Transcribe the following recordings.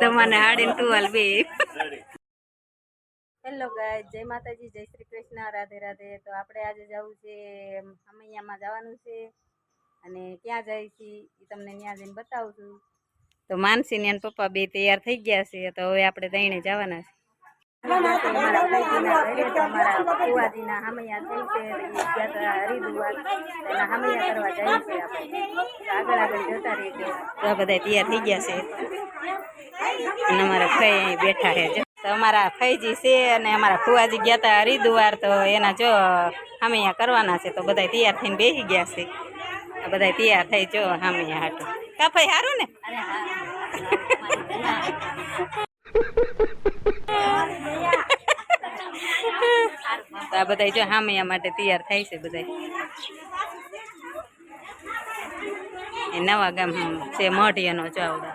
તમને હાડીને ટુવાલ બે. હેલો ગાય, જય માતાજી, જય શ્રી કૃષ્ણ, રાધે રાધે. તો આપણે આજે જવું છે હમૈયામાં જવાનું છે અને ક્યાં જાય છે એ તમને ત્યાં જઈને બતાવું છું. તો માનસી ને પપ્પા બે તૈયાર થઈ ગયા છે, તો હવે આપણે દઈને જવાના છે. અમારા ફુવાજીના હમૈયા થઈ છે, હરિદ્વાર એના હમૈયા કરવા જાય છે. આપણે આગળ જતા રહીએ. તો બધા તૈયાર થઈ ગયા છે અને અમારા ફઈ અહીં બેઠા છે. તો અમારા ફઈજી છે અને અમારા ફુવાજી ગયા હતા હરિદ્વાર, તો એના જો હમૈયા કરવાના છે. તો બધા તૈયાર થઈને બેસી ગયા છે. બધા તૈયાર થઈ જો હમૈયા હાટું. કા ફઈ સારું ને? તો આ બધા જો હમૈયા માટે તૈયાર થાય છે. બધા એ નવા ગામ છે મઢિયાનો જો આવડા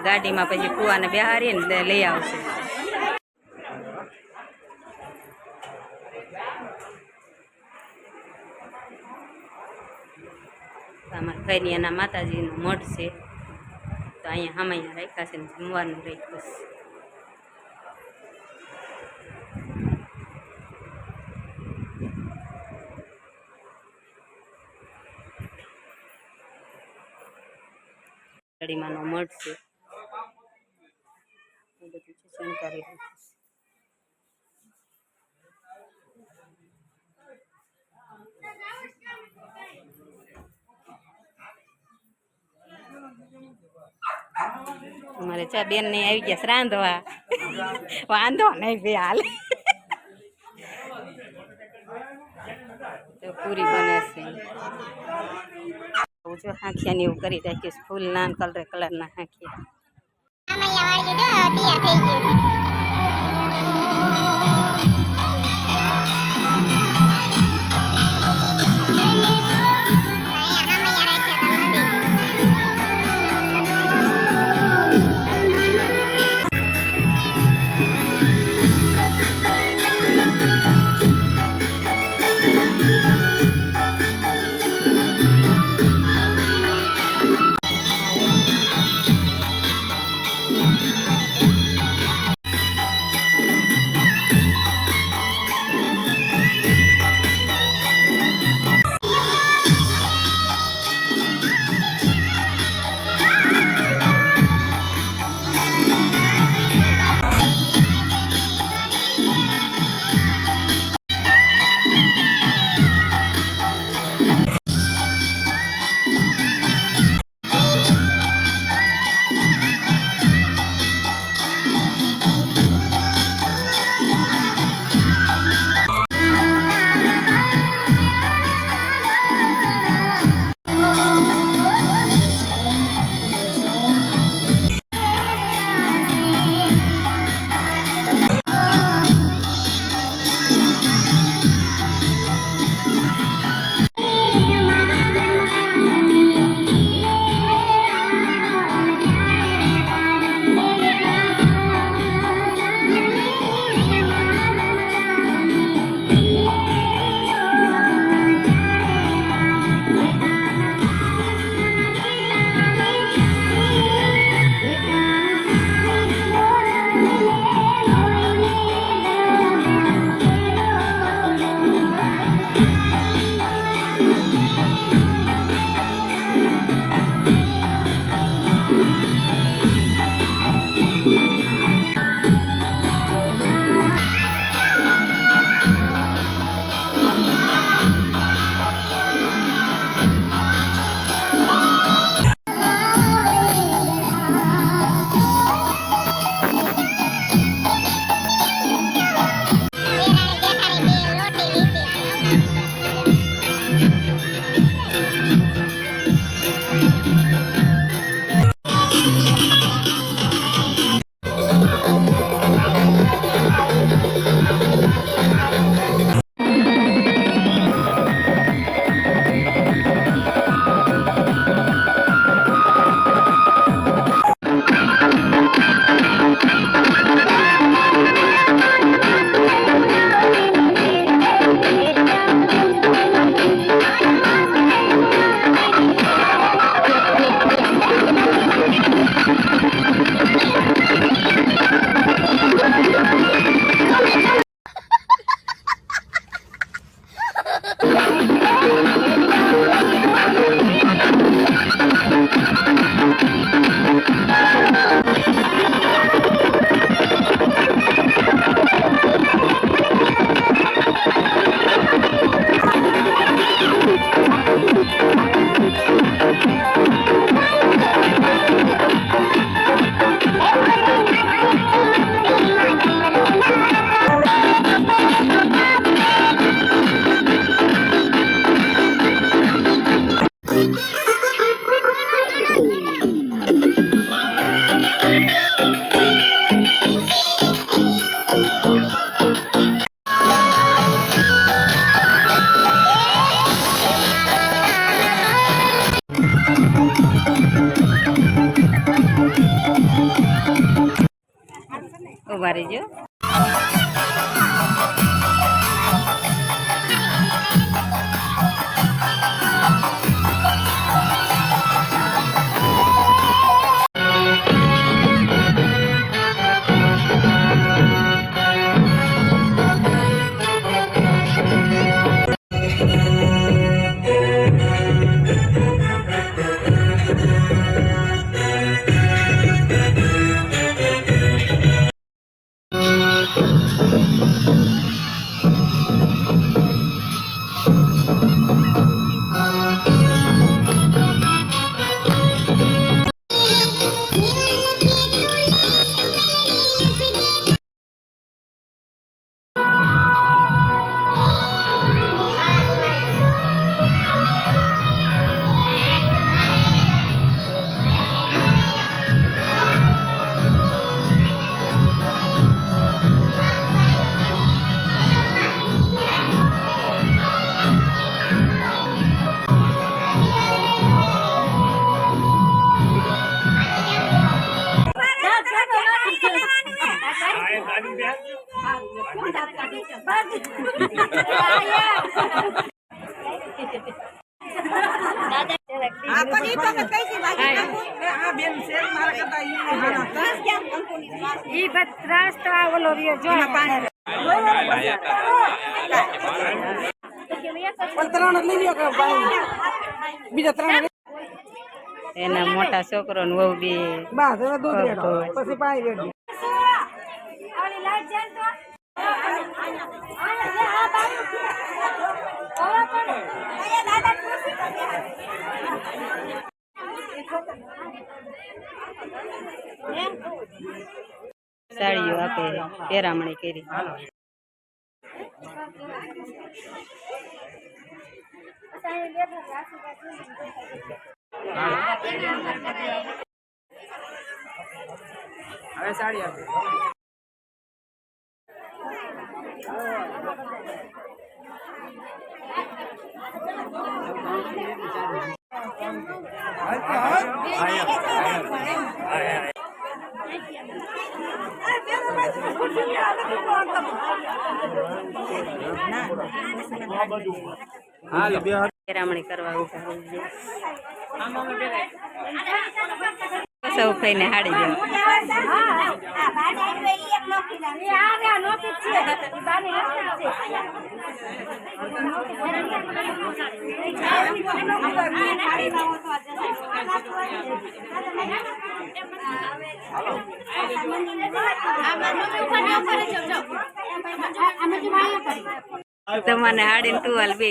ગાડીમાં પછી કુવાને બેહારી ને લઈ આવશે. અમારા ફઈની એના માતાજીનું મઠ છે, તો અહીંયા હમૈયા રાખ્યા છે ને જમવાનું રાખ્યું છે. કડીમાંનો મઠ છે, એ બધું શણગારી રાખ્યું છે. અમારે ચા બેન ને આવી ગયા રાંધવા. વાંધો નહીં ભાઈ, હાલ તો પૂરી બને છે. જો હાંખિયા ને એવું કરી રાખ્યું, ફૂલ નાન કલર ના હાંખિયા. ઉભા રહીજો. એના મોટા છોકરો ને વહુ બી પછી પાણી સાડીઓ આપે પેરામણી કરી. હવે સાડી આપે. પેરામણી કરવા સૌ ખાઈને હાડી જાય. તમને હાડીને ટુવાલ બે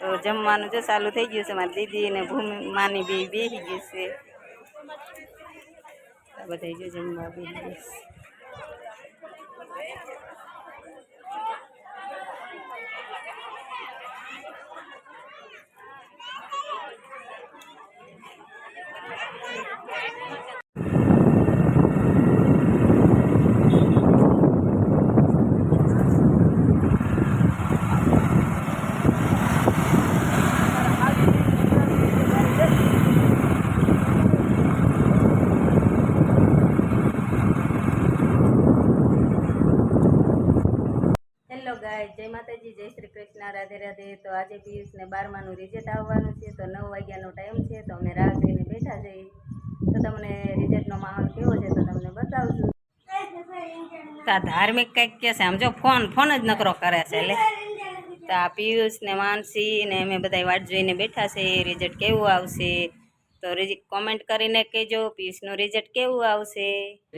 તો જમવાનું જો ચાલુ થઈ ગયું છે. મારી દીદી ને ભૂમિ માની બે બેસી ગયું છે. બધા જો જમવા બેસી ગયું. જય માતાજી, જય શ્રી કૃષ્ણ, રાધે રાધે. તો આજે પિયુષને 12માનું રિઝલ્ટ આવવાનું છે. તો 9 વાગ્યાનો ટાઈમ છે. તો અમે રાહ જોઈને બેઠા જઈએ. તો તમને રિઝલ્ટનો માહોલ કેવો છે તો તમને બતાવશું. ધાર્મિક કંઈક કે છે આમ જો ફોન જ નકરો કરે છે. એટલે તો આ પિયુષ ને માનસી ને અમે બધા વાટ જોઈને બેઠા છે. રિઝલ્ટ કેવું આવશે તો કોમેન્ટ કરીને કહેજો પિયુષનું રિઝલ્ટ કેવું આવશે.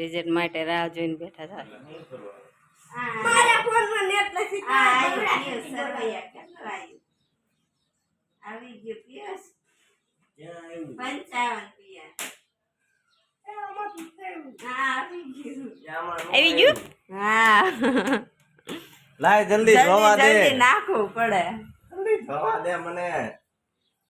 રિઝલ્ટ માટે રાહ જોઈને બેઠા હતા. મારા ફોનમાં નેટ નથી આવી ગયો પિયુષ 55 હા આવી ગયું આવી ગયું હા લાય જલ્દી જોવા દે જલ્દી નાખવું પડે જોવા દે મને